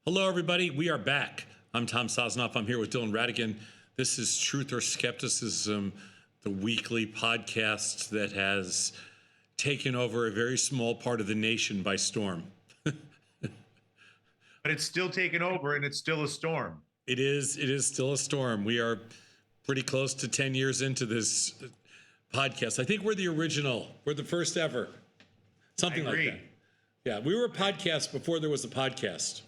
Hello, everybody. We are back. I'm Tom Sosnoff. I'm here with Dylan Radigan. This is Truth or Skepticism, the weekly podcast that has taken over a very small part of the nation by storm. But it's still taken over, and it's still a storm. It is still a storm. We are pretty close to 10 years into this podcast. I think we're the original. We're the first ever. Something like that. Yeah, we were a podcast before there was a podcast.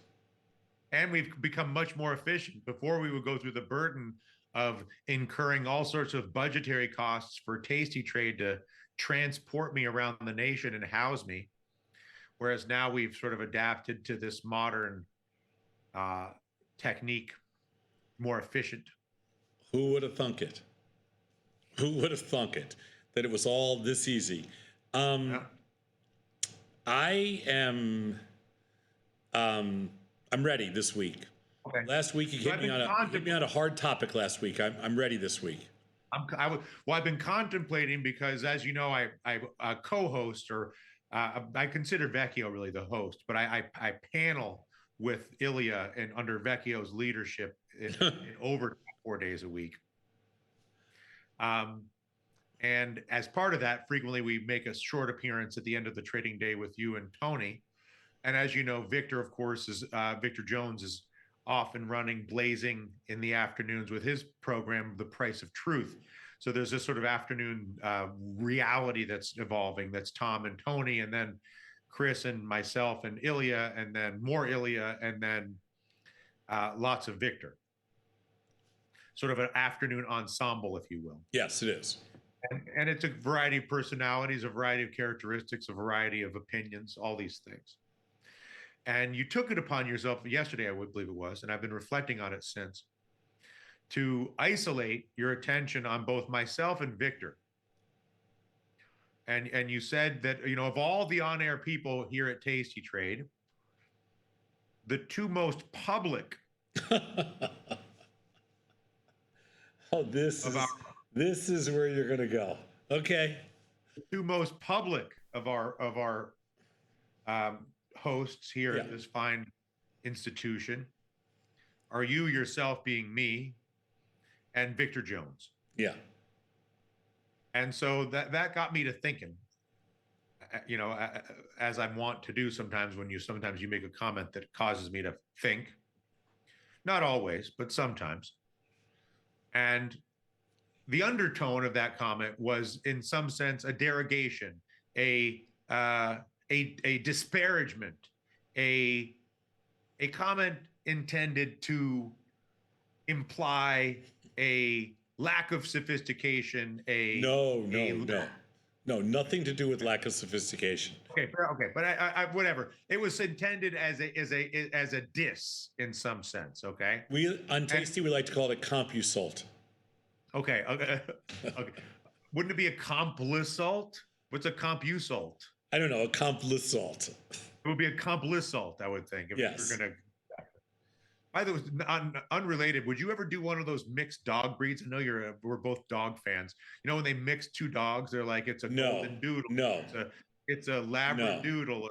And we've become much more efficient. Before, we would go through the burden of incurring all sorts of budgetary costs for Tasty Trade to transport me around the nation and house me. Whereas now we've sort of adapted to this modern technique, more efficient. Who would have thunk it? Who would have thunk it that it was all this easy? Yeah. I'm ready this week. Okay. Last week you hit me on a hard topic. Last week I'm ready this week. I've been contemplating because, as you know, I co-host, or I consider Vecchio really the host, but I panel with Ilya and under Vecchio's leadership in over 4 days a week. And as part of that, frequently we make a short appearance at the end of the trading day with you and Tony. And as you know, Victor, of course, Victor Jones is off and running, blazing in the afternoons with his program, The Price of Truth. So there's this sort of afternoon reality that's evolving. That's Tom and Tony, and then Chris and myself and Ilya, and then more Ilya, and then lots of Victor. Sort of an afternoon ensemble, if you will. Yes, it is. And it's a variety of personalities, a variety of characteristics, a variety of opinions, all these things. And you took it upon yourself yesterday, I would believe it was, and I've been reflecting on it since, to isolate your attention on both myself and Victor. And you said that, you know, of all the on-air people here at Tasty Trade, the two most public this is where you're gonna go. Okay. The two most public of our hosts here at this fine institution are you yourself, being me, and Victor Jones. Yeah. And so that got me to thinking, you know, as I want to do sometimes when sometimes you make a comment that causes me to think. Not always, but sometimes. And the undertone of that comment was, in some sense, a derogation, a disparagement, a comment intended to imply a lack of sophistication. No, nothing to do with lack of sophistication. Okay, but I whatever. It was intended as a diss in some sense. Okay. We on Tasty we like to call it a compusult. Okay. Wouldn't it be a complisult? What's a compusult? I don't know, a complisult. It would be a complisult, I would think. If yes. We're gonna. By the way, unrelated, would you ever do one of those mixed dog breeds? I know we're both dog fans. You know, when they mix two dogs, they're like, it's a golden doodle. No. It's a labradoodle. Or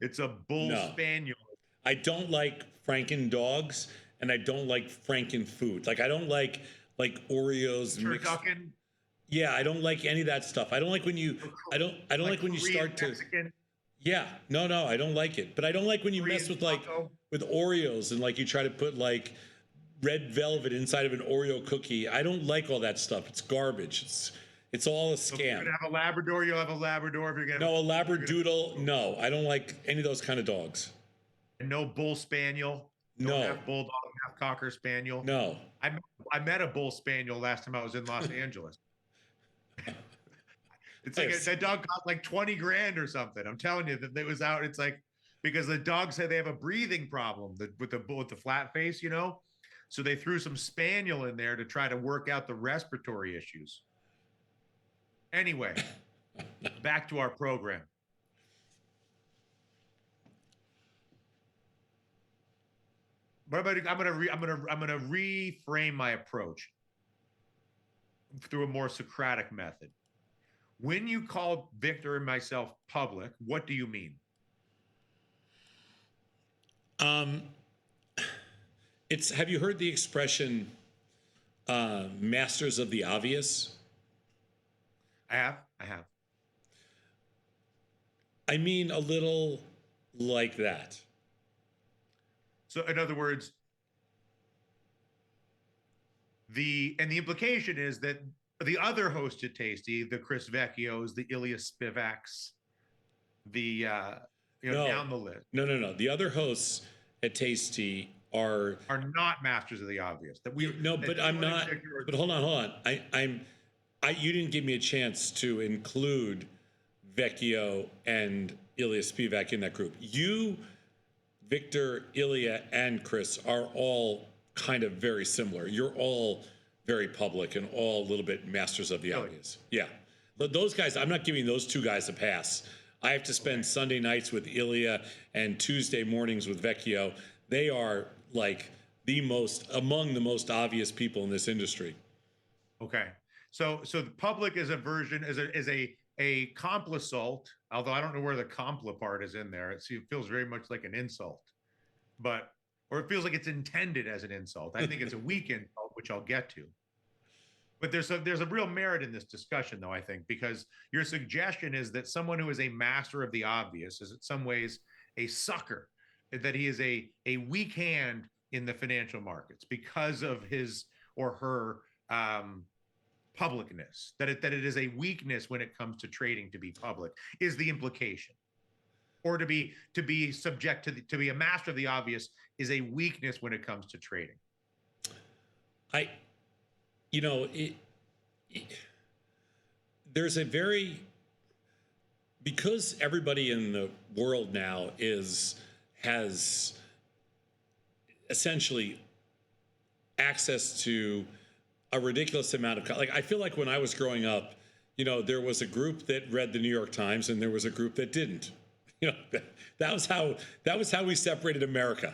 it's a bull spaniel. I don't like Franken dogs, and I don't like Franken food. Like, I don't like Oreos Turducken. Yeah, I don't like any of that stuff. I don't like when you I don't like when you start to Mexican. Yeah, no, I don't like it. But I don't like when you mess with with Oreos and like you try to put like red velvet inside of an Oreo cookie. I don't like all that stuff. It's garbage. It's all a scam. If you're gonna have a Labrador, you'll have a Labrador. If you're gonna a Labradoodle. No, I don't like any of those kind of dogs. And no Bull Spaniel. No. Have Bulldog, have Cocker Spaniel. No. I met a Bull Spaniel last time I was in Los Angeles. It's like that dog cost like 20 grand or something. I'm telling you that it was out. It's like, because the dog said they have a breathing problem with the flat face, you know, so they threw some spaniel in there to try to work out the respiratory issues. Anyway, back to our program. What about I'm gonna reframe my approach through a more Socratic method. When you call Victor and myself public, what do you mean? Um, it's have you heard the expression masters of the obvious? I have. I mean a little like that. So in other words, the implication is that the other host at Tasty, the Chris Vecchios, the Ilya Spivaks, the No, down the list, no. The other hosts at Tasty are not masters of the obvious. That we no, that but I'm Dylan and not. Victor are- But hold on. You didn't give me a chance to include Vecchio and Ilya Spivak in that group. You, Victor, Ilya, and Chris are all kind of very similar. You're all very public and all a little bit masters of the Really? obvious. Yeah. But those guys, I'm not giving those two guys a pass. I have to spend Sunday nights with Ilya and Tuesday mornings with Vecchio. They are like among the most obvious people in this industry. Okay. So the public is a version is a complisalt, although I don't know where the compla part is in there. It feels very much like an insult, or it feels like it's intended as an insult. I think it's a weak insult, which I'll get to. But there's a real merit in this discussion, though, I think, because your suggestion is that someone who is a master of the obvious is in some ways a sucker, that he is a weak hand in the financial markets because of his or her publicness, that it is a weakness when it comes to trading to be public, is the implication. Or to be subject to be a master of the obvious is a weakness when it comes to trading. There's a very, because everybody in the world now has essentially access to a ridiculous amount of, like, I feel like when I was growing up, there was a group that read the New York Times and there was a group that didn't. That was how we separated America.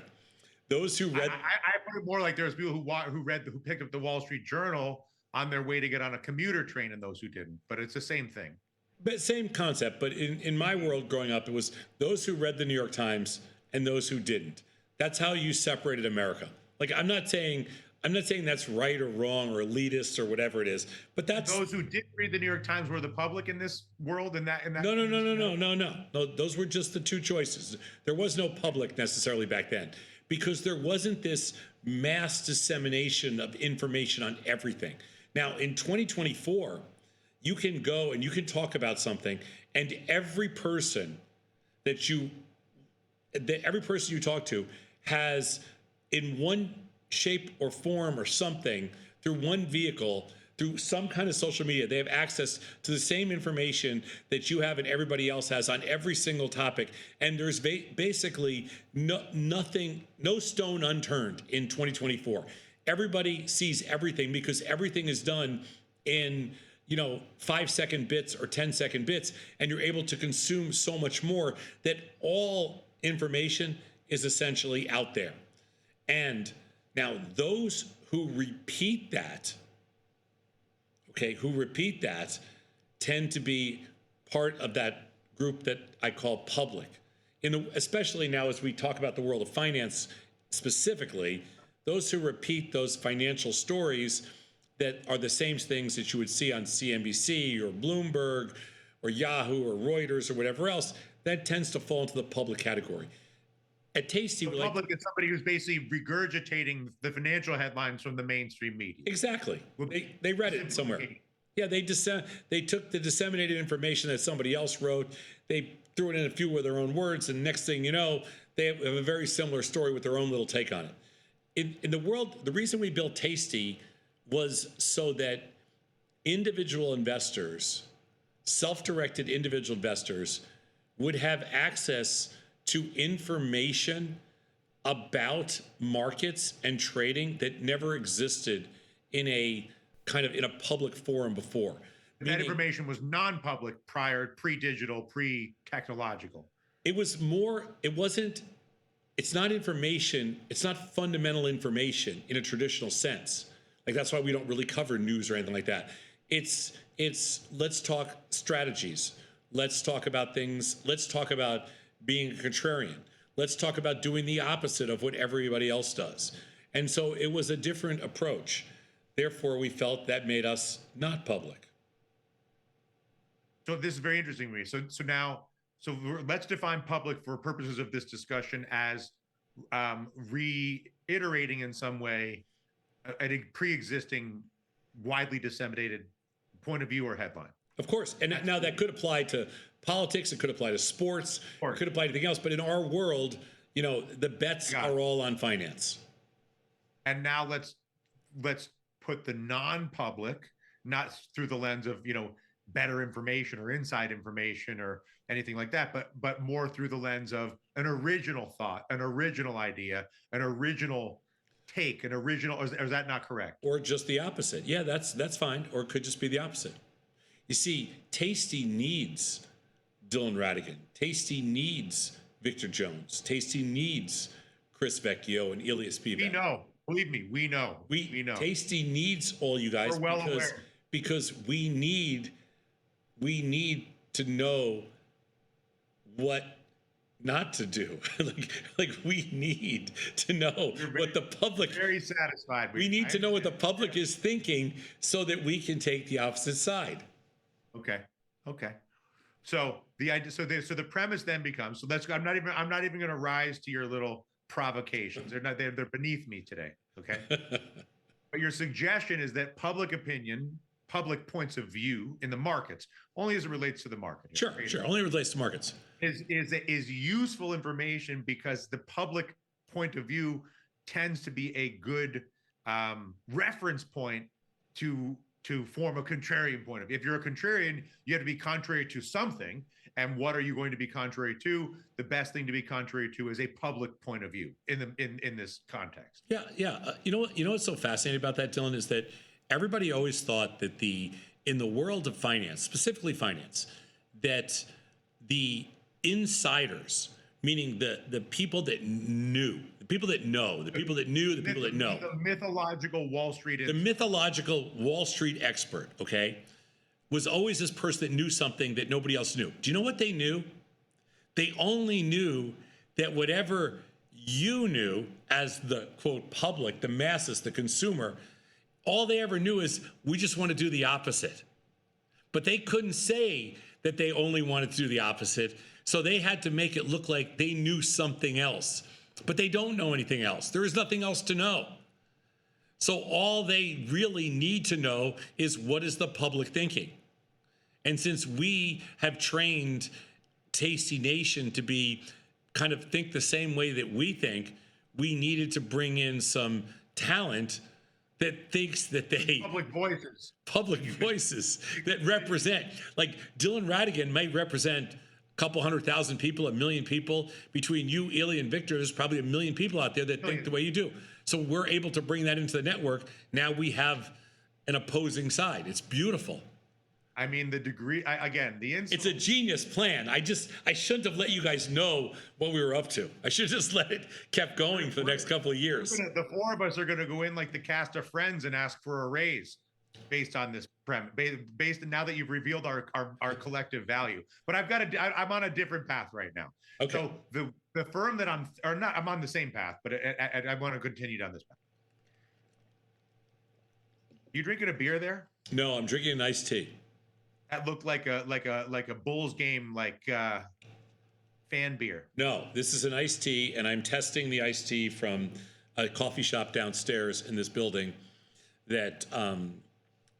Those who read, I put it more like there's people who picked up the Wall Street Journal on their way to get on a commuter train, and those who didn't. But it's the same thing. but same concept. But in my world growing up, it was those who read the New York Times and those who didn't. That's how you separated America. Like, I'm not saying that's right or wrong or elitist or whatever it is, but that's those who didn't read the New York Times were the public in this world. In that. No. Those were just the two choices. There was no public necessarily back then because there wasn't this mass dissemination of information on everything. Now, in 2024, you can go and you can talk about something, and every person you talk to has, in one shape or form or something, through one vehicle, through some kind of social media, they have access to the same information that you have and everybody else has on every single topic. And there's basically no stone unturned in 2024. Everybody sees everything because everything is done in 5-second bits or 10-second bits, and you're able to consume so much more that all information is essentially out there. And now those who repeat that, tend to be part of that group that I call public. Especially now as we talk about the world of finance specifically, those who repeat those financial stories that are the same things that you would see on CNBC or Bloomberg or Yahoo or Reuters or whatever else, that tends to fall into the public category. At Tasty, the public is somebody who's basically regurgitating the financial headlines from the mainstream media. Exactly. They read it somewhere. Yeah, they took the disseminated information that somebody else wrote, they threw it in a few of their own words, and next thing you know, they have a very similar story with their own little take on it. In the world, the reason we built Tasty was so that individual investors, self-directed individual investors, would have access to information about markets and trading that never existed in a public forum before. That information was non-public prior, pre-digital, pre-technological. It wasn't it's not information, it's not fundamental information in a traditional sense. Like that's why we don't really cover news or anything like that. It's let's talk strategies. Let's talk about things. Let's talk about being a contrarian. Let's talk about doing the opposite of what everybody else does. And so it was a different approach. Therefore, we felt that made us not public. So this is very interesting to me. Let's define public for purposes of this discussion as reiterating in some way a pre-existing, widely disseminated point of view or headline. Of course. And now that could apply to politics, it could apply to sports, it could apply to anything else. But in our world, the bets are all on finance. And now let's put the non-public, not through the lens of, better information or inside information or anything like that, but more through the lens of an original thought, an original idea, an original take, an original, or is that not correct? Or just the opposite. Yeah, that's fine. Or it could just be the opposite. You see, Tasty needs Dylan Radigan. Tasty needs Victor Jones. Tasty needs Chris Vecchio and Ilya Spivak. We know. Believe me, we know. We know. Tasty needs all you guys. We're well aware. Because we need to know what not to do. like we need to know what the public. Very satisfied. We need to know what the public is thinking so that we can take the opposite side. Okay. So the idea. So the premise then becomes. So I'm not even going to rise to your little provocations. They're beneath me today. Okay. But your suggestion is that public opinion, public points of view in the markets, only as it relates to the market. Sure. Only relates to markets. Is useful information because the public point of view tends to be a good reference point to form a contrarian point of view. If you're a contrarian, you have to be contrary to something. And what are you going to be contrary to? The best thing to be contrary to is a public point of view in this context. Yeah. You know what's so fascinating about that, Dylan, is that everybody always thought that in the world of finance, specifically finance, that the insiders, meaning the people that knew, the people that know, the people that knew, the people that know. The mythological Wall Street. The mythological Wall Street expert, okay, was always this person that knew something that nobody else knew. Do you know what they knew? They only knew that whatever you knew as the, quote, public, the masses, the consumer, all they ever knew is we just want to do the opposite. But they couldn't say that they only wanted to do the opposite. So they had to make it look like they knew something else. But they don't know anything else. There is nothing else to know. So all they really need to know is what is the public thinking. And since we have trained Tasty Nation to be kind of think the same way that we think, we needed to bring in some talent that thinks that they public voices that represent, like Dylan Radigan might represent a couple 100,000 people, 1 million people. Between you, Ilya, and Victor, there's probably 1 million people out there that think the way you do. So we're able to bring that into the network. Now we have an opposing side. It's beautiful. I mean, the degree, it's a genius plan. I shouldn't have let you guys know what we were up to. I should have just let it kept going for the next couple of years. The four of us are going to go in like the cast of Friends and ask for a raise based on this premise, based now that you've revealed our collective value. But I'm on a different path right now. Okay. So the firm that I'm on the same path, but I want to continue down this path. You drinking a beer there? No, I'm drinking an iced tea. That looked like a Bulls game, fan beer. No, this is an iced tea, and I'm testing the iced tea from a coffee shop downstairs in this building that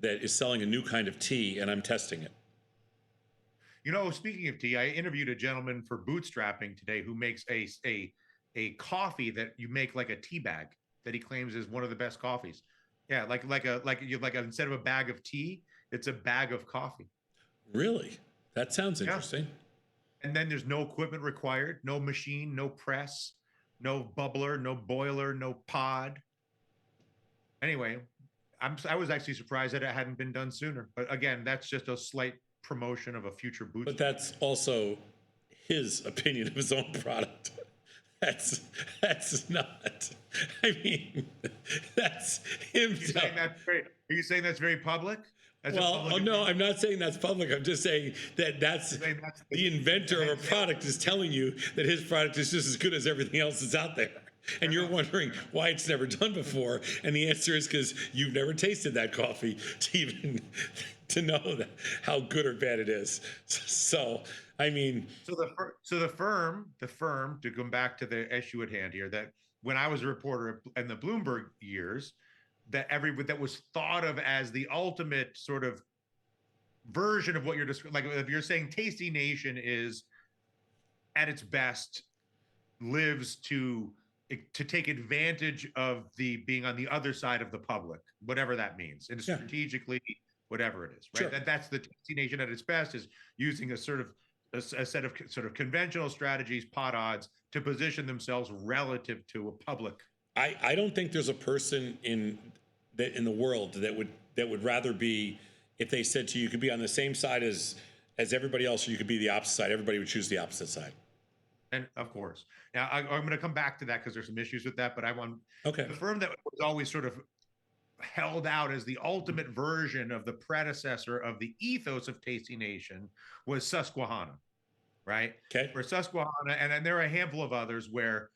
is selling a new kind of tea, and I'm testing it. Speaking of tea, I interviewed a gentleman for Bootstrapping today who makes a coffee that you make like a tea bag that he claims is one of the best coffees. Yeah, like instead of a bag of tea, it's a bag of coffee. Really? That sounds interesting. Yeah. And then there's no equipment required, no machine, no press, no bubbler, no boiler, no pod. Anyway, I was actually surprised that it hadn't been done sooner. But again, that's just a slight promotion of a future boot. But that's also his opinion of his own product. That's not. I mean, that's him. Are you saying that's very, are you saying that's very public? As a Well, public oh, no, opinion? I'm not saying that's public. I'm just saying that that's Saying that's the inventor of a yeah. product is telling you that his product is just as good as everything else that's out there. And you're wondering why it's never done before. And the answer is because you've never tasted that coffee to even to know that, how good or bad it is. So, I mean, So the firm to come back to the issue at hand here, that when I was a reporter in the Bloomberg years, that was thought of as the ultimate sort of version of what you're describing. Like if you're saying Tasty Nation is at its best, lives to take advantage of the being on the other side of the public, whatever that means, and strategically, whatever it is, right? Sure. That's the Tasty Nation at its best, is using a sort of a set of sort of conventional strategies, pot odds, to position themselves relative to a public. I don't think there's a person in the world that would rather be, if they said to you, you could be on the same side as everybody else, or you could be the opposite side. Everybody would choose the opposite side. And of course, now I'm going to come back to that because there's some issues with that. But I want Okay. the firm that was always sort of held out as the ultimate version of the predecessor of the ethos of Tasty Nation was Susquehanna, right? Okay. For Susquehanna, and then there are a handful of others where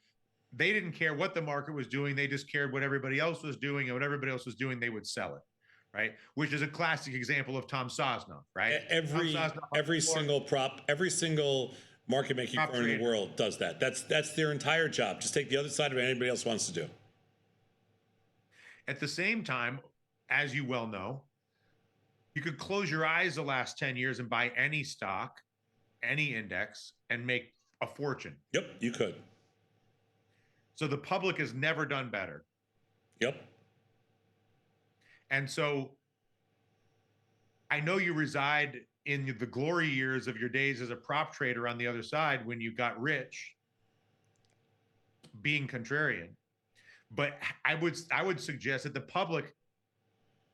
they didn't care what the market was doing; they just cared what everybody else was doing, and what everybody else was doing, they would sell it, right? Which is a classic example of Tom Sosnoff, right? Every single market making firm in the world does that. That's their entire job. Just take the other side of what anybody else wants to do. At the same time, as you well know, you could close your eyes the last 10 years and buy any stock, any index, and make a fortune. Yep, you could. So the public has never done better. Yep. And so I know you reside in the glory years of your days as a prop trader on the other side when you got rich being contrarian. But I would suggest that the public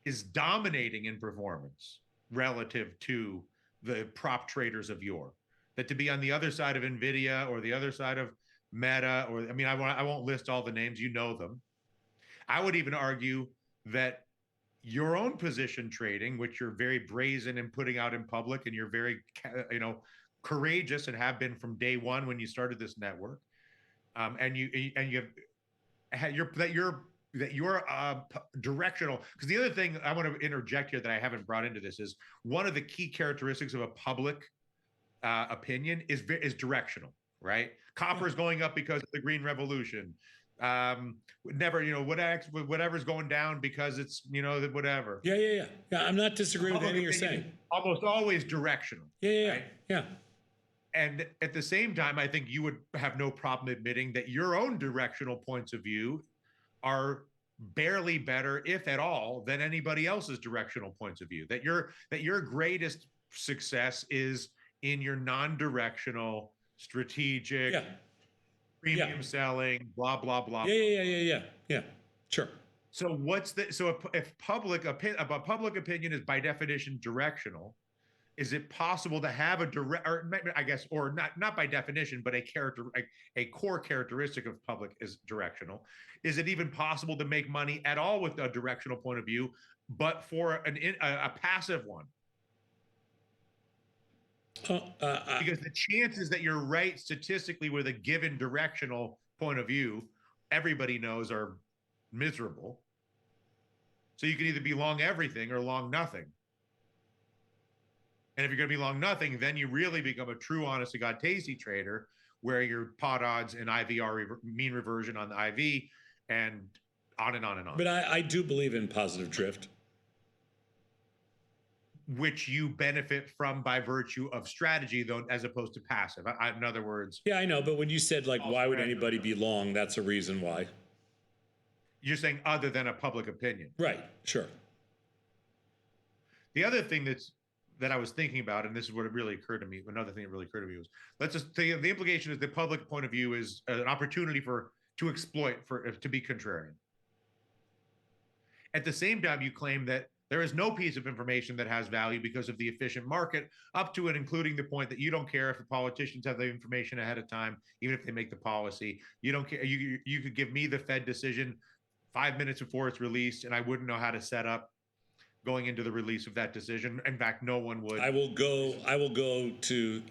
is dominating in performance relative to the prop traders of yore. That to be on the other side of Nvidia or the other side of Meta, or I mean, I won't list all the names, you know them. I would even argue that your own position trading, which you're very brazen in putting out in public, and you're very, courageous and have been from day one when you started this network, and you're directional. Because the other thing I want to interject here that I haven't brought into this is one of the key characteristics of a public opinion is directional, right? Copper is going up because of the Green Revolution. Whatever's going down because it's whatever. Yeah. I'm not disagreeing with anything you're saying. Almost always directional. Yeah. Right? Yeah. And at the same time, I think you would have no problem admitting that your own directional points of view are barely better, if at all, than anybody else's directional points of view. That your greatest success is in your non-directional, strategic, premium selling, blah blah blah. Yeah. Sure. So if public opinion is by definition directional, is it possible to have a direct, or I guess, or not by definition, but a core characteristic of public is directional? Is it even possible to make money at all with a directional point of view, but for a passive one? Because the chances that you're right statistically with a given directional point of view, everybody knows, are miserable. So you can either be long everything or long nothing. And if you're going to be long nothing, then you really become a true, honest to God, tasty trader, where your pot odds and IVR mean reversion on the IV, and on and on and on. But I do believe in positive drift, which you benefit from by virtue of strategy, though, as opposed to passive. In other words. Yeah, I know. But when you said, like, why would anybody be long? That's a reason why. You're saying other than a public opinion. Right. Sure. The other thing that I was thinking about, and this is what it really occurred to me. Another thing that really occurred to me was, let's just say the implication is the public point of view is an opportunity to exploit, to be contrarian. At the same time, you claim that There is no piece of information that has value because of the efficient market, up to and including the point that you don't care if the politicians have the information ahead of time, even if they make the policy. You don't care. You could give me the Fed decision 5 minutes before it's released, and I wouldn't know how to set up going into the release of that decision. In fact, no one would. I will go to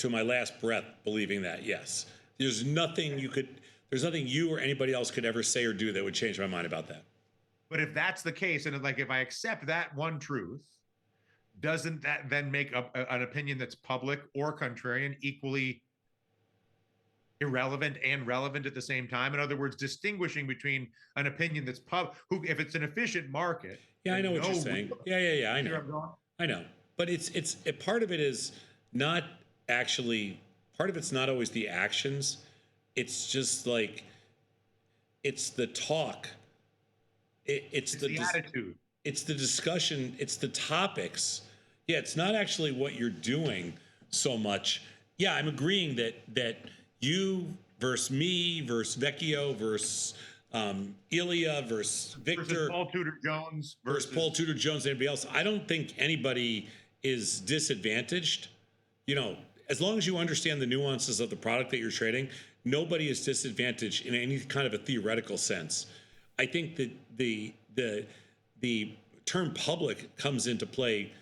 my last breath believing that. Yes, there's nothing you or anybody else could ever say or do that would change my mind about that. But if that's the case, and like if I accept that one truth, doesn't that then make an opinion that's public or contrarian equally irrelevant and relevant at the same time? In other words, distinguishing between an opinion that's if it's an efficient market. Yeah, I know what you're saying. Yeah. I know. But it's part of it is not actually, part of it's not always the actions. It's just like, it's the talk. It's the attitude. It's the discussion. It's the topics. Yeah, it's not actually what you're doing so much. Yeah, I'm agreeing that you versus me versus Vecchio versus Ilya versus Victor versus Paul Tudor Jones versus Paul Tudor Jones and anybody else. I don't think anybody is disadvantaged. You know, as long as you understand the nuances of the product that you're trading, nobody is disadvantaged in any kind of a theoretical sense. I think that the term public comes into play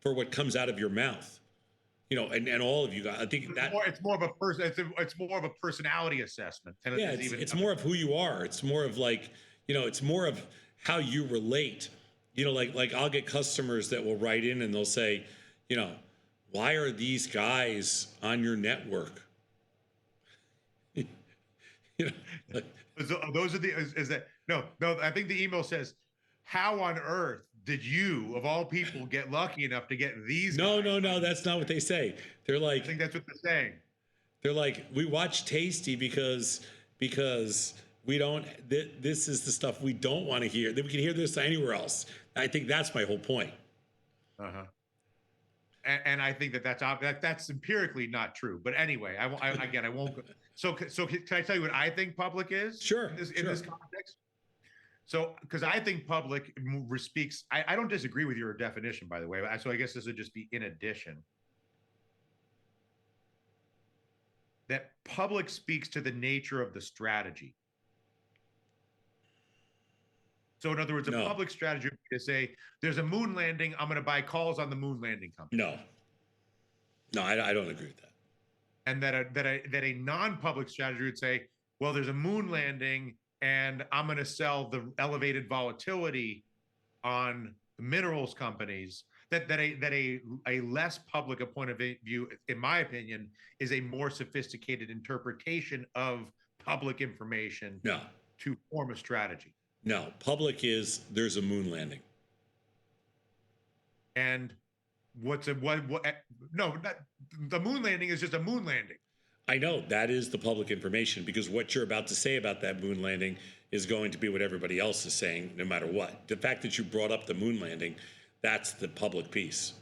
for what comes out of your mouth, you know, and all of you guys. I think it's more of a person. It's more of a personality assessment. Yeah, it's more of who you are. It's more of like, you know, it's more of how you relate. You know, like I'll get customers that will write in and they'll say, you know, why are these guys on your network? You know, like, those are no, I think the email says, how on earth did you, of all people, get lucky enough to get these guys? No, that's not what they say. They're like, I think that's what they're saying. They're like, we watch Tasty because we don't, this is the stuff we don't want to hear. That we can hear this anywhere else. I think that's my whole point. Uh-huh. And I think that's empirically not true. But anyway, I won't go. So can I tell you what I think public is? Sure. In this context. So, because I think public speaks, I don't disagree with your definition, by the way. So I guess this would just be in addition. That public speaks to the nature of the strategy. So in other words, a public strategy would be to say, there's a moon landing, I'm going to buy calls on the moon landing company. No, I don't agree with that. And that a non-public strategy would say, well, there's a moon landing and I'm going to sell the elevated volatility on the minerals companies. That a less public point of view, in my opinion, is a more sophisticated interpretation of public information to form a strategy. No, public is there's a moon landing. And the moon landing is just a moon landing. I know that is the public information because what you're about to say about that moon landing is going to be what everybody else is saying, no matter what. The fact that you brought up the moon landing, that's the public piece.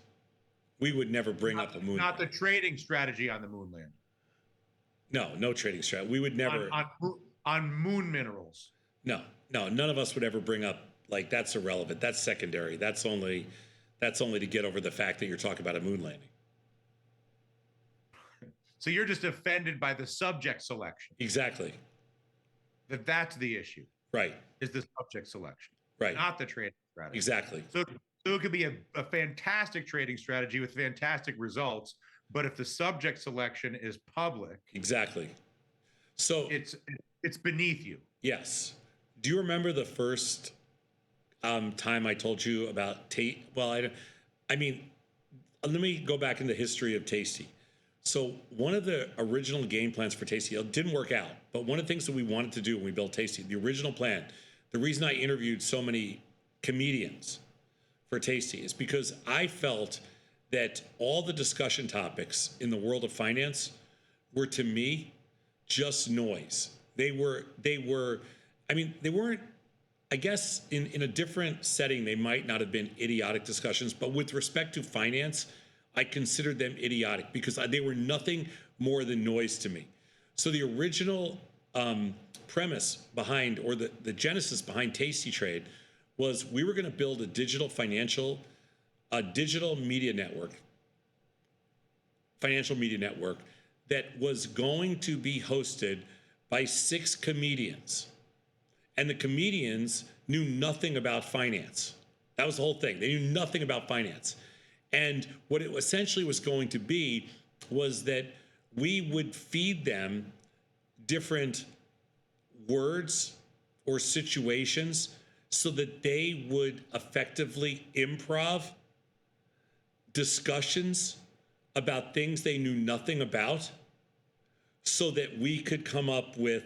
We would never bring up a moon landing. Not the trading strategy on the moon landing. No trading strategy. We would never on moon minerals. No, none of us would ever bring up, like, that's irrelevant. That's secondary. That's only to get over the fact that you're talking about a moon landing. So you're just offended by the subject selection. Exactly. That's the issue. Right. Is the subject selection. Right. Not the trading strategy. Exactly. So it could be a fantastic trading strategy with fantastic results, but if the subject selection is public. Exactly. So it's beneath you. Yes. Do you remember the first time I told you about let me go back in the history of Tasty. So one of the original game plans for Tasty, it didn't work out, but one of the things that we wanted to do when we built Tasty, the original plan, the reason I interviewed so many comedians for Tasty is because I felt that all the discussion topics in the world of finance were, to me, just noise. They weren't, I guess in a different setting, they might not have been idiotic discussions, but with respect to finance, I considered them idiotic because they were nothing more than noise to me. So the original premise behind, or the genesis behind Tasty Trade was we were going to build a digital media network, financial media network that was going to be hosted by 6 comedians. And the comedians knew nothing about finance. That was the whole thing. They knew nothing about finance. And what it essentially was going to be was that we would feed them different words or situations so that they would effectively improv discussions about things they knew nothing about so that we could come up with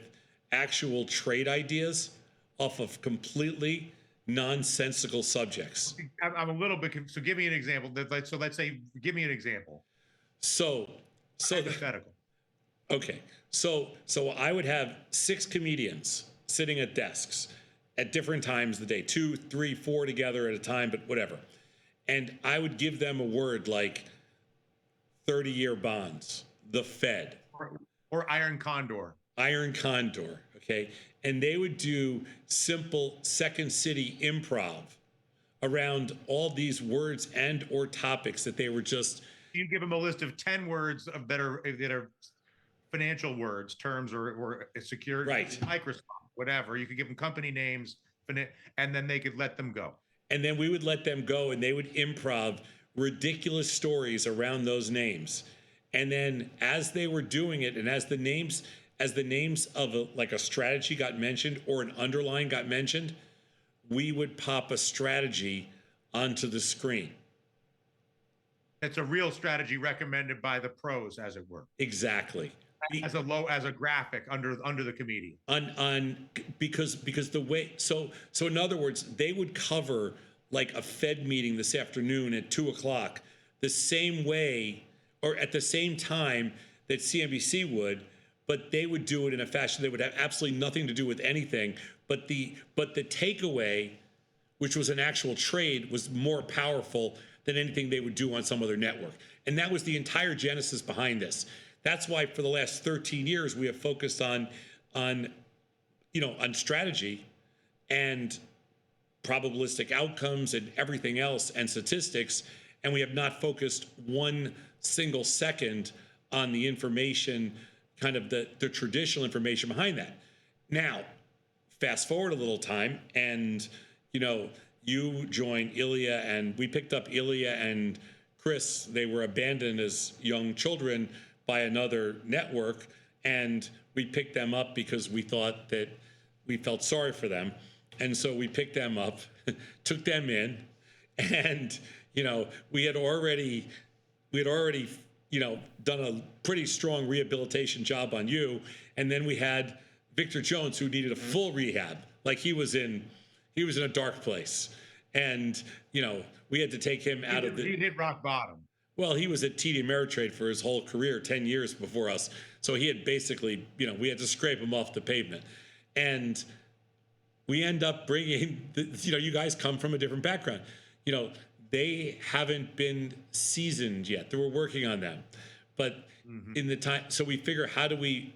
actual trade ideas off of completely nonsensical subjects. I'm a little bit so give me an example. So let's say give me an example. So Hypothetical. okay. So I would have 6 comedians sitting at desks at different times of the day, 2, 3, 4 together at a time, but whatever. And I would give them a word like 30-year bonds, the Fed, or iron condor. Iron condor, okay? And they would do simple Second City improv around all these words and or topics that they were just. You give them a list of 10 words that are financial words, terms, or security, right, Microsoft, whatever. You could give them company names, and then they could let them go. And then we would let them go, and they would improv ridiculous stories around those names. And then as they were doing it, and as the names of a strategy got mentioned or an underline got mentioned, we would pop a strategy onto the screen. It's a real strategy recommended by the pros, as it were. Exactly. As a graphic under the comedian. Because the way so in other words, they would cover like a Fed meeting this afternoon at 2:00 the same way or at the same time that CNBC would, but they would do it in a fashion that would have absolutely nothing to do with anything. But the takeaway, which was an actual trade, was more powerful than anything they would do on some other network. And that was the entire genesis behind this. That's why for the last 13 years we have focused on strategy and probabilistic outcomes and everything else and statistics, and we have not focused one single second on the information, kind of the traditional information behind that. Now, fast forward a little time, and you joined Ilya, and we picked up Ilya and Chris. They were abandoned as young children by another network, and we picked them up because we thought that we felt sorry for them. And so we picked them up, took them in, and we had already done a pretty strong rehabilitation job on you. And then we had Victor Jones, who needed a full rehab. Like he was in a dark place. And we had to take him out of the. He hit rock bottom. Well, he was at TD Ameritrade for his whole career, 10 years before us. So he had basically, we had to scrape him off the pavement. And we end up bringing, you guys come from a different background. They haven't been seasoned yet. They were working on them. But in the time, so we figure, how do we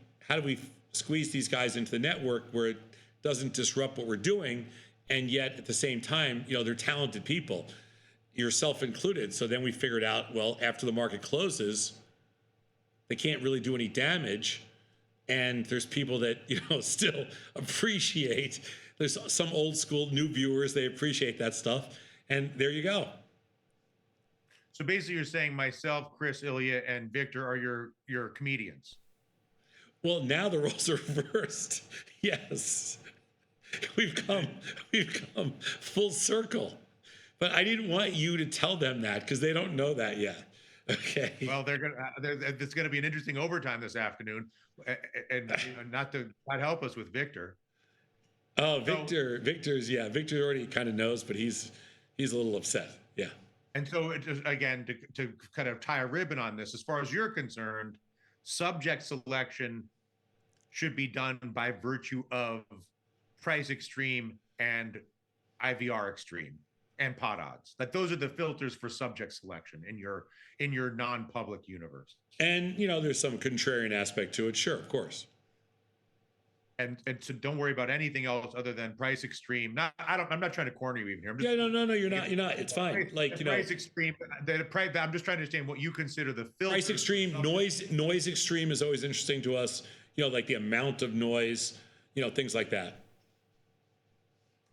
squeeze these guys into the network where it doesn't disrupt what we're doing, and yet at the same time, they're talented people, yourself included. So then we figured out, well, after the market closes, they can't really do any damage. And there's people that, still appreciate. There's some old school new viewers, they appreciate that stuff. And there you go. So basically you're saying myself, Chris, Ilya, and Victor are your comedians. Well, now the roles are reversed. Yes. We've come full circle. But I didn't want you to tell them that because they don't know that yet. Okay. Well, it's going to be an interesting overtime this afternoon, and not help us with Victor. Oh, Victor already kind of knows, but he's a little upset. Yeah. And so, it just, again, to kind of tie a ribbon on this, as far as you're concerned, subject selection should be done by virtue of price extreme and IVR extreme and pot odds. Like those are the filters for subject selection in your non-public universe. And there's some contrarian aspect to it. Sure, of course. and so don't worry about anything else other than price extreme. I'm not trying to corner you even here. I'm just Yeah, no, you're not. It's fine. Like, price extreme. The price. I'm just trying to understand what you consider the price filters. extreme, noise extreme is always interesting to us. Like the amount of noise, things like that.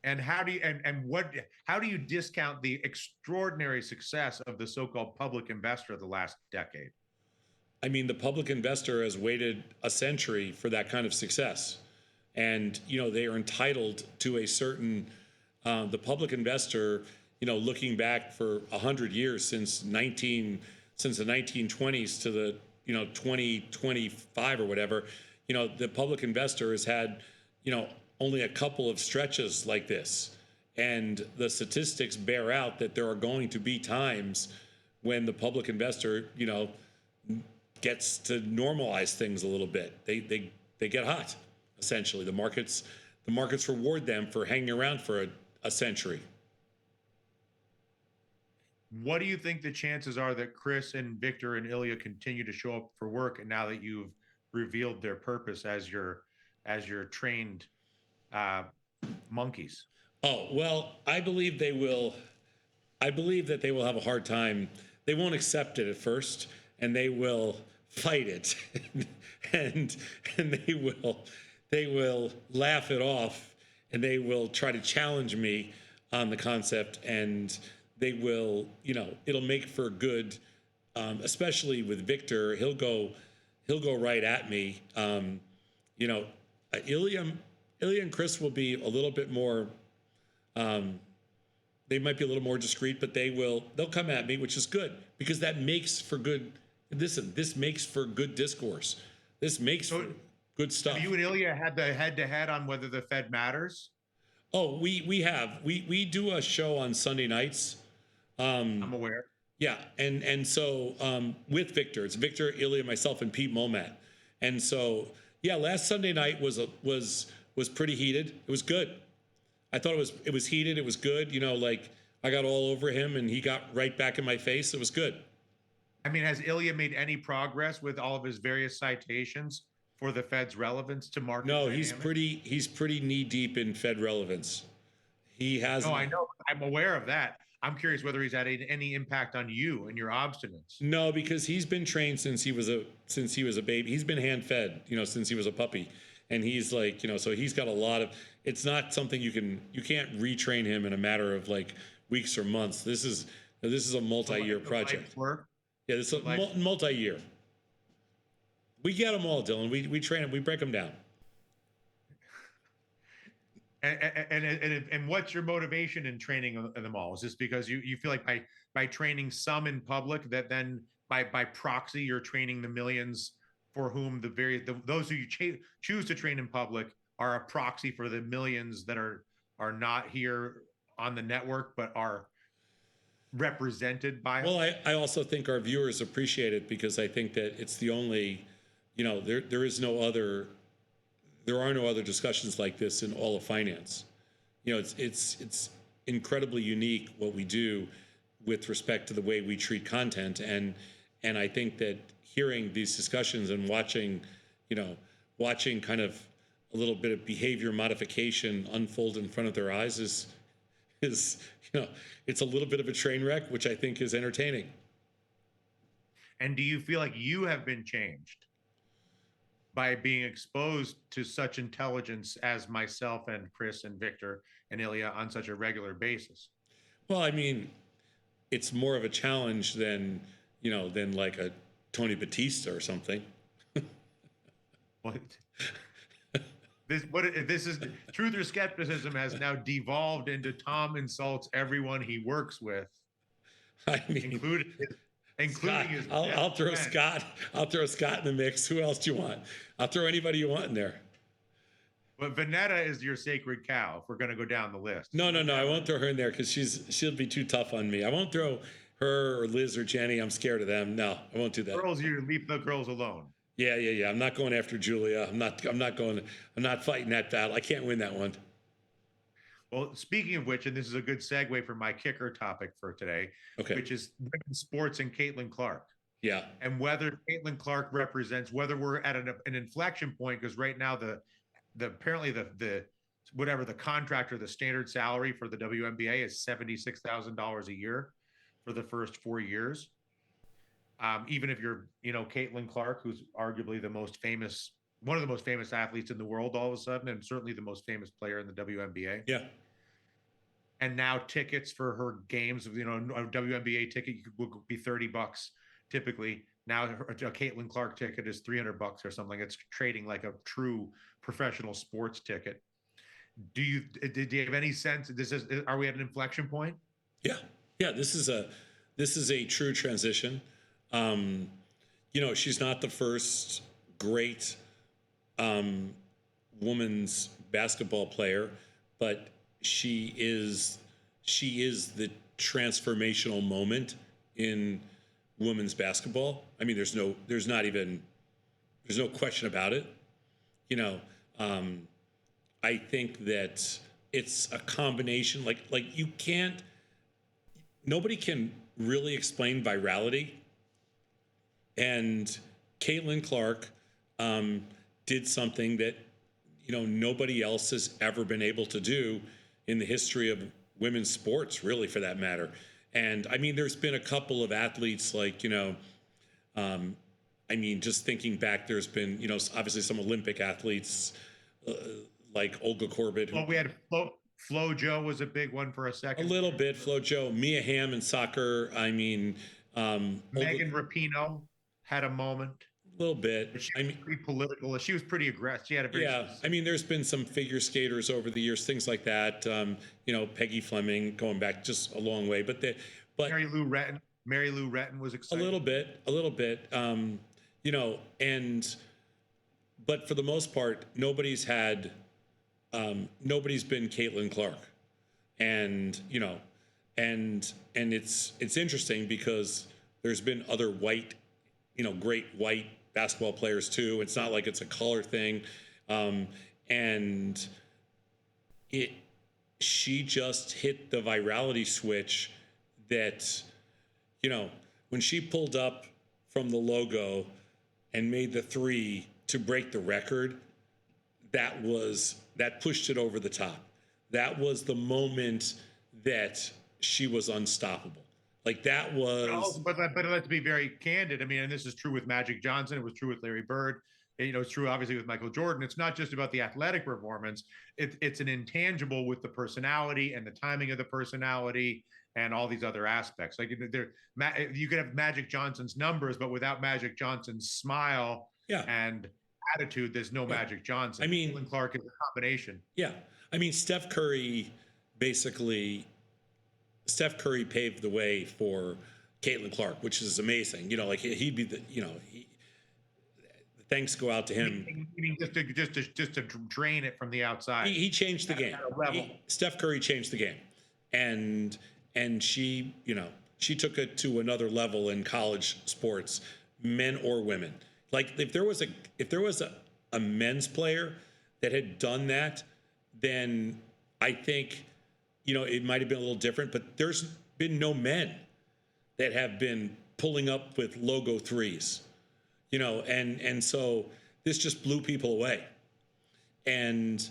And how do you and what how do you discount the extraordinary success of the so-called public investor of the last decade? I mean, the public investor has waited a century for that kind of success. And, they are entitled to a certain, the public investor, looking back for 100 years since the 1920s to the, 2025 or whatever, the public investor has had, only a couple of stretches like this. And the statistics bear out that there are going to be times when the public investor, gets to normalize things a little bit. They get hot, essentially. The markets reward them for hanging around for a century. What do you think the chances are that Chris and Victor and Ilya continue to show up for work, and now that you've revealed their purpose as your trained monkeys? Oh, well, I believe they will. I believe that they will have a hard time. They won't accept it at first, and they will fight it, and they will laugh it off, and they will try to challenge me on the concept, and they will, it'll make for good, especially with Victor. He'll go right at me. Ilya and Chris will be a little bit more. They might be a little more discreet, but they'll come at me, which is good because that makes for good. This makes for good discourse. This makes for good stuff. Have you and Ilya had the head-to-head on whether the Fed matters? Oh, we have. We do a show on Sunday nights. I'm aware. Yeah, and so with Victor, it's Victor, Ilya, myself, and Pete Momat. And so yeah, last Sunday night was pretty heated. It was good. I thought it was heated. It was good. Like I got all over him, and he got right back in my face. It was good. I mean, has Ilya made any progress with all of his various citations for the Fed's relevance to market? No, dynamics? he's pretty knee deep in Fed relevance. He has. No, I know. I'm aware of that. I'm curious whether he's had any impact on you and your obstinance. No, because he's been trained since he was a baby. He's been hand fed, since he was a puppy, and he's like, so he's got a lot of. It's not something you can't retrain him in a matter of like weeks or months. This is a multi-year project. Yeah, this is a multi-year. We get them all, Dylan. We train them. We break them down. And what's your motivation in training them all? Is this because you feel like by training some in public that then by proxy you're training the millions for whom those who you choose to train in public are a proxy for the millions that are not here on the network but are represented by? Well, I also think our viewers appreciate it because I think that it's the only, there are no other discussions like this in all of finance. It's incredibly unique what we do with respect to the way we treat content, and I think that hearing these discussions and watching kind of a little bit of behavior modification unfold in front of their eyes is it's a little bit of a train wreck, which I think is entertaining. And do you feel like you have been changed by being exposed to such intelligence as myself and Chris and Victor and Ilya on such a regular basis? Well, I mean, it's more of a challenge than like a Tony Batista or something. What? This is Truth or Skepticism has now devolved into Tom insults everyone he works with. I mean, including Scott, his. I'll throw Scott. I'll throw Scott in the mix. Who else do you want? I'll throw anybody you want in there. But Vanetta is your sacred cow. If we're going to go down the list. No. I won't throw her in there because she'll be too tough on me. I won't throw her or Liz or Jenny. I'm scared of them. No, I won't do that. Girls, you leave the girls alone. Yeah. I'm not going after Julia. I'm not fighting that battle. I can't win that one. Well, speaking of which, and this is a good segue for my kicker topic for today, okay, which is women's sports and Caitlin Clark. Yeah. And whether Caitlin Clark represents, whether we're at an inflection point, because right now the apparently the whatever the contract or the standard salary for the WNBA is $76,000 a year for the first 4 years. Even if you're, Caitlin Clark, who's arguably one of the most famous athletes in the world, all of a sudden, and certainly the most famous player in the WNBA. Yeah. And now tickets for her games, a WNBA ticket would be $30 typically. Now a Caitlin Clark ticket is $300 or something. It's trading like a true professional sports ticket. Do you have any sense? Are we at an inflection point? Yeah. Yeah. This is a true transition. Um, she's not the first great women's basketball player, but she is the transformational moment in women's basketball. I mean, there's no question about it. You know, um, I think that it's a combination. Like you can't. Nobody can really explain virality, and Caitlin Clark did something that nobody else has ever been able to do in the history of women's sports, really, for that matter. And I mean, there's been a couple of athletes like um, I mean, just thinking back, there's been obviously some Olympic athletes uh, like Olga Korbut, who Well, we had Flo Joe was a big one for a a second. little bit, Flo Jo, Mia Hamm in soccer. I mean, Olga, Megan Rapinoe had a moment, a little bit. but she I was mean, pretty political. She was pretty aggressive. She had a very yeah, I specific. mean, there's been some figure skaters over the years, things like that. Peggy Fleming, going back just a long way, but Mary Lou Retton was a exciting. little bit. And but for the most part, nobody's been Caitlin Clark, and it's interesting because there's been other great white basketball players too. It's not like it's a color thing, um, and it she just hit the virality switch that when she pulled up from the logo and made the three to break the record, that pushed it over the top. That was the moment that she was unstoppable. Like that was. But let's be very candid. I mean, and this is true with Magic Johnson. It was true with Larry Bird. It's true obviously with Michael Jordan. It's not just about the athletic performance. It's an intangible with the personality and the timing of the personality and all these other aspects. Like you could have Magic Johnson's numbers, but without Magic Johnson's smile Yeah. and attitude, there's no Yeah. Magic Johnson. I mean, Caitlin Clark is a combination. Yeah. I mean, basically, Steph Curry paved the way for Caitlin Clark, which is amazing. Like he'd be thanks go out to him. Meaning just to drain it from the outside. He changed the game. Steph Curry changed the game, and she took it to another level in college sports, men or women. Like if there was a men's player that had done that, then I think it might have been a little different. But there's been no men that have been pulling up with logo threes, and so this just blew people away. And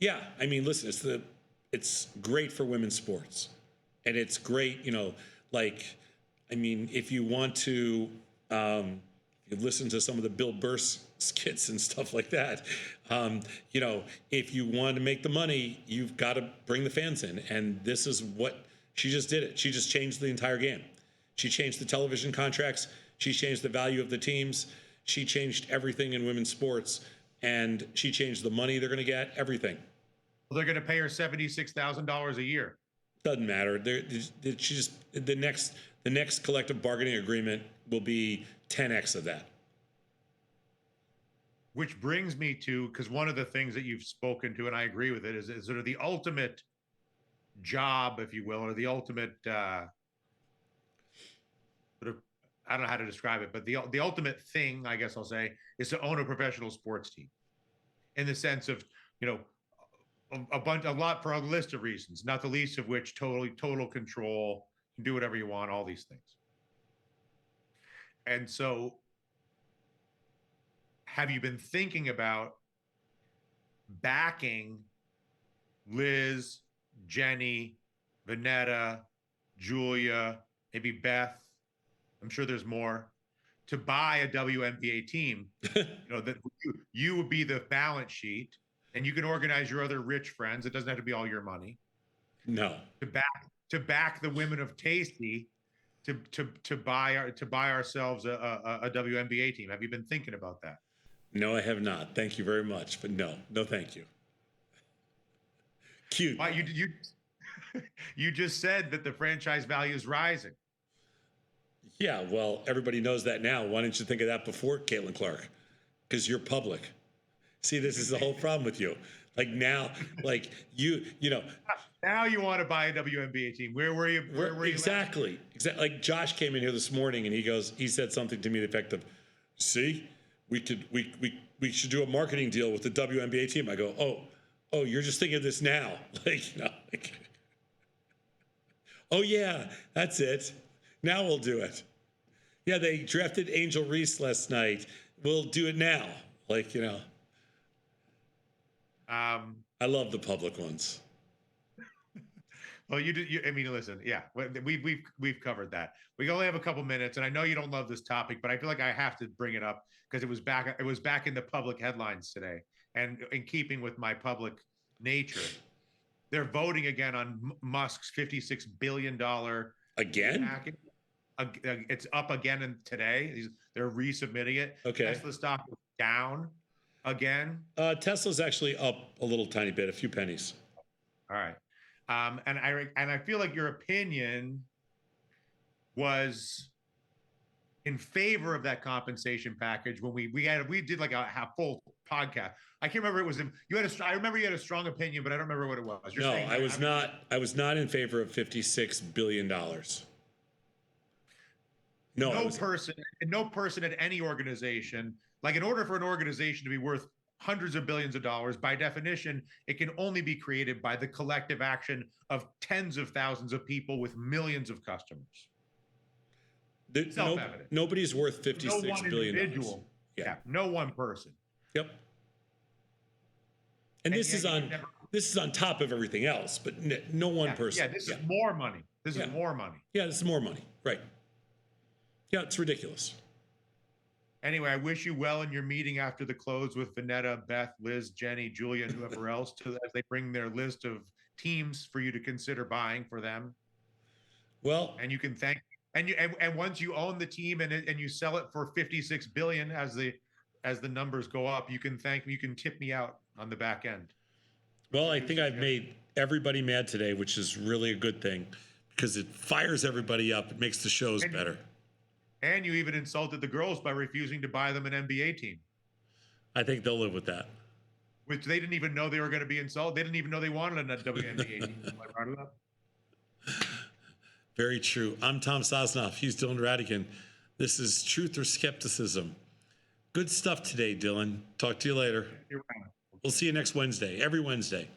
yeah, I mean, listen, it's great for women's sports, and it's great, like, I mean, if you want to, you listen to some of the Bill Burr skits and stuff like that. If you want to make the money, you've got to bring the fans in, and this is what she just did. It. She just changed the entire game. She changed the television contracts. She changed the value of the teams. She changed everything in women's sports, and she changed the money they're going to get. Everything. Well, they're going to pay her $76,000 a year. Doesn't matter. The next collective bargaining agreement will be 10x of that. Which brings me to, because one of the things that you've spoken to, and I agree with it, is sort of the ultimate job, if you will, or the ultimate sort of, I don't know how to describe it, but the ultimate thing, I guess I'll say, is to own a professional sports team, in the sense of a lot for a list of reasons, not the least of which total control, you can do whatever you want, all these things. And so, have you been thinking about backing Liz, Jenny, Vanetta, Julia, maybe Beth. I'm sure there's more to buy a WNBA team. That you would be the balance sheet, and you can organize your other rich friends. It doesn't have to be all your money. No. To back the women of Tasty to buy ourselves a WNBA team. Have you been thinking about that? No, I have not. Thank you very much, but no, thank you. Cute. Why you just said that the franchise value is rising. Yeah, well, everybody knows that now. Why didn't you think of that before, Caitlin Clark? Because you're public. See, this is the whole problem with you. Like now, like you know. Now you want to buy a WNBA team. Where were you? Where were you? Exactly. Like Josh came in here this morning and he said something to me to the effect of, "See, we should do a marketing deal with the WNBA team." I go, "Oh, you're just thinking of this now." Oh yeah, that's it. Now we'll do it. Yeah, they drafted Angel Reese last night. We'll do it now. I love the public ones. Well, I mean, listen, yeah, we've covered that. We only have a couple minutes, and I know you don't love this topic, but I feel like I have to bring it up because it was back in the public headlines today, and in keeping with my public nature, they're voting again on Musk's $56 billion again. package. It's up again today. They're resubmitting it. Okay. Tesla stock is down again. Tesla's actually up a little tiny bit, a few pennies. All right. And I feel like your opinion was in favor of that compensation package when we did like a full podcast. I can't remember. I remember you had a strong opinion, but I don't remember what it was. No, I was not. I was not in favor of $56 billion. No, no person at any organization, like in order for an organization to be worth hundreds of billions of dollars, by definition, it can only be created by the collective action of tens of thousands of people with millions of customers. Self-evident. Nobody's worth $56 billion. Individual. Yeah, no one person. Yep. And this is on top of everything else, but no one person. Yeah, this is more money. This is more money. Yeah, this is more money. Right. Yeah, it's ridiculous. Anyway, I wish you well in your meeting after the close with Vanetta, Beth, Liz, Jenny, Julia, and whoever else as they bring their list of teams for you to consider buying for them. Well, and you can thank and once you own the team and you sell it for $56 billion as the numbers go up, you can tip me out on the back end. Well, I think I've made everybody mad today, which is really a good thing because it fires everybody up. It makes the shows better. And you even insulted the girls by refusing to buy them an NBA team. I think they'll live with that. Which they didn't even know they were going to be insulted. They didn't even know they wanted a WNBA team. I brought it up. Very true. I'm Tom Sosnoff. He's Dylan Radigan. This is Truth or Skepticism. Good stuff today, Dylan. Talk to you later. We'll see you next Wednesday, every Wednesday.